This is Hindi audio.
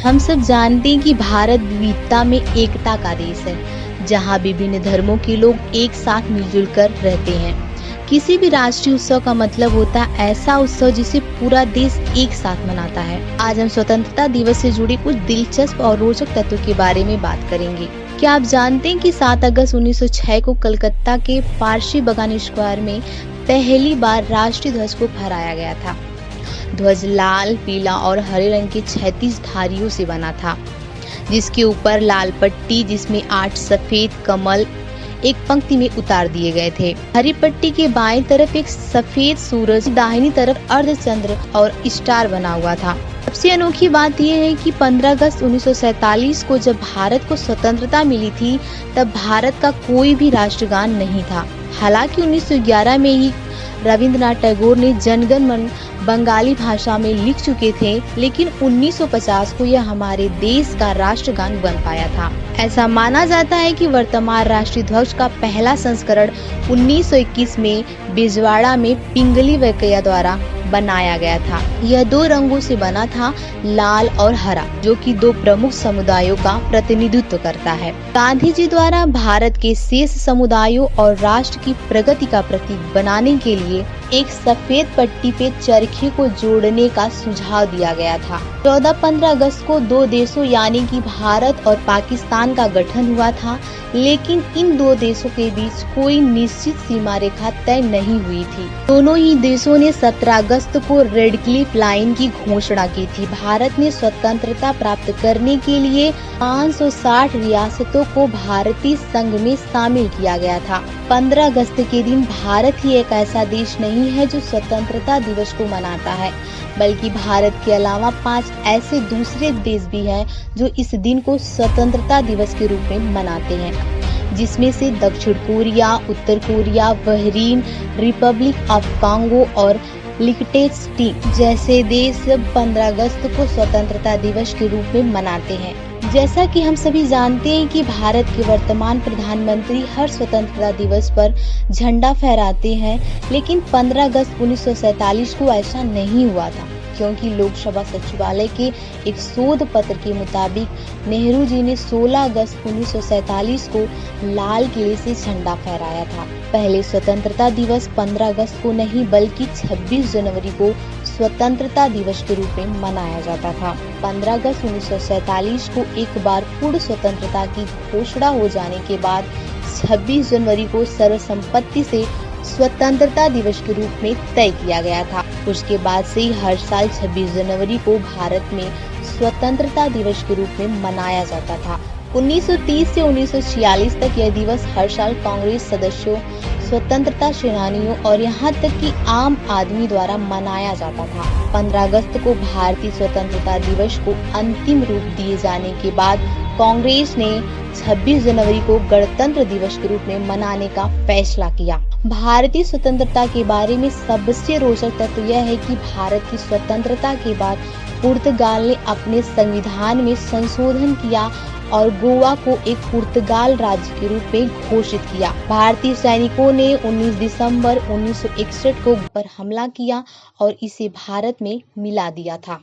हम सब जानते हैं कि भारत विविधता में एकता का देश है, जहां विभिन्न धर्मों के लोग एक साथ मिलजुल कर रहते हैं। किसी भी राष्ट्रीय उत्सव का मतलब होता है ऐसा उत्सव जिसे पूरा देश एक साथ मनाता है। आज हम स्वतंत्रता दिवस से जुड़ी कुछ दिलचस्प और रोचक तथ्यों के बारे में बात करेंगे। क्या आप जानते हैं कि 7 अगस्त 1906 को कलकत्ता के पारसी बागान स्क्वायर में पहली बार राष्ट्रीय ध्वज को फहराया गया था। ध्वज लाल, पीला और हरे रंग के 36 धारियों से बना था, जिसके ऊपर लाल पट्टी जिसमें 8 सफेद कमल एक पंक्ति में उतार दिए गए थे। हरी पट्टी के बाएं तरफ एक सफेद सूरज, दाहिनी तरफ अर्धचंद्र और स्टार बना हुआ था। सबसे अनोखी बात यह है कि 15 अगस्त 1947 को जब भारत को स्वतंत्रता मिली थी, तब भारत का कोई भी राष्ट्रगान नहीं था। हालांकि 1911 में ही रविंद्रनाथ टैगोर ने जनगण मन बंगाली भाषा में लिख चुके थे, लेकिन 1950 को यह हमारे देश का राष्ट्रगान बन पाया था। ऐसा माना जाता है कि वर्तमान राष्ट्रीय ध्वज का पहला संस्करण 1921 में बिजवाड़ा में पिंगली वेंकैया द्वारा बनाया गया था। यह 2 रंगों से बना था, लाल और हरा, जो कि 2 प्रमुख समुदायों का प्रतिनिधित्व करता है। गांधी जी द्वारा भारत के शेष समुदायों और राष्ट्र की प्रगति का प्रतीक बनाने के लिए एक सफेद पट्टी पे चरखे को जोड़ने का सुझाव दिया गया था। 14-15 अगस्त को 2 देशों यानी कि भारत और पाकिस्तान का गठन हुआ था, लेकिन इन 2 देशों के बीच कोई निश्चित सीमा रेखा तय नहीं हुई थी। दोनों ही देशों ने 17 अगस्त को रेड क्लिफ लाइन की घोषणा की थी। भारत ने स्वतंत्रता प्राप्त करने के लिए 560 रियासतों को भारतीय संघ में शामिल किया गया था। 15 अगस्त के दिन भारत ही एक ऐसा देश नहीं है जो स्वतंत्रता दिवस को मनाता है, बल्कि भारत के अलावा 5 ऐसे दूसरे देश भी हैं जो इस दिन को स्वतंत्रता दिवस के रूप में मनाते हैं, जिसमें से दक्षिण Korea, Uttar Korea, Bahrain, Republic of Congo और लिechtenstein जैसे देश 15 अगस्त को स्वतंत्रता दिवस के रूप में मनाते हैं। जैसा कि हम सभी जानते हैं कि भारत के वर्तमान प्रधानमंत्री हर स्वतंत्रता दिवस पर झंडा फहराते हैं, लेकिन 15 अगस्त 1947 को ऐसा नहीं हुआ था, क्योंकि लोकसभा सचिवालय के एक शोध पत्र के मुताबिक नेहरू जी ने 16 अगस्त 1947 को लाल किले से झंडा फहराया था। पहले स्वतंत्रता दिवस 15 अगस्त को नहीं बल्कि 26 जनवरी को स्वतंत्रता दिवस के रूप में मनाया जाता था। 15 अगस्त 1947 को एक बार पूर्ण स्वतंत्रता की घोषणा हो जाने के बाद 26 जनवरी को सर्वसम्मति से स्वतंत्रता दिवस के रूप में तय किया गया था। उसके बाद से ही हर साल 26 जनवरी को भारत में स्वतंत्रता दिवस के रूप में मनाया जाता था। 1930 से 1946 तक यह दिवस हर साल कांग्रेस सदस्यों, स्वतंत्रता सेनानियों और यहाँ तक कि आम आदमी द्वारा मनाया जाता था। 15 अगस्त को भारतीय स्वतंत्रता दिवस को अंतिम रूप दिए जाने के बाद कांग्रेस ने 26 जनवरी को गणतंत्र दिवस के रूप में मनाने का फैसला किया। भारतीय स्वतंत्रता के बारे में सबसे रोचक तथ्य यह है कि भारत की स्वतंत्रता के बाद पुर्तगाल ने अपने संविधान में संशोधन किया और गोवा को एक पुर्तगाल राज्य के रूप में घोषित किया। भारतीय सैनिकों ने 19 दिसंबर 1961 को पर हमला किया और इसे भारत में मिला दिया था।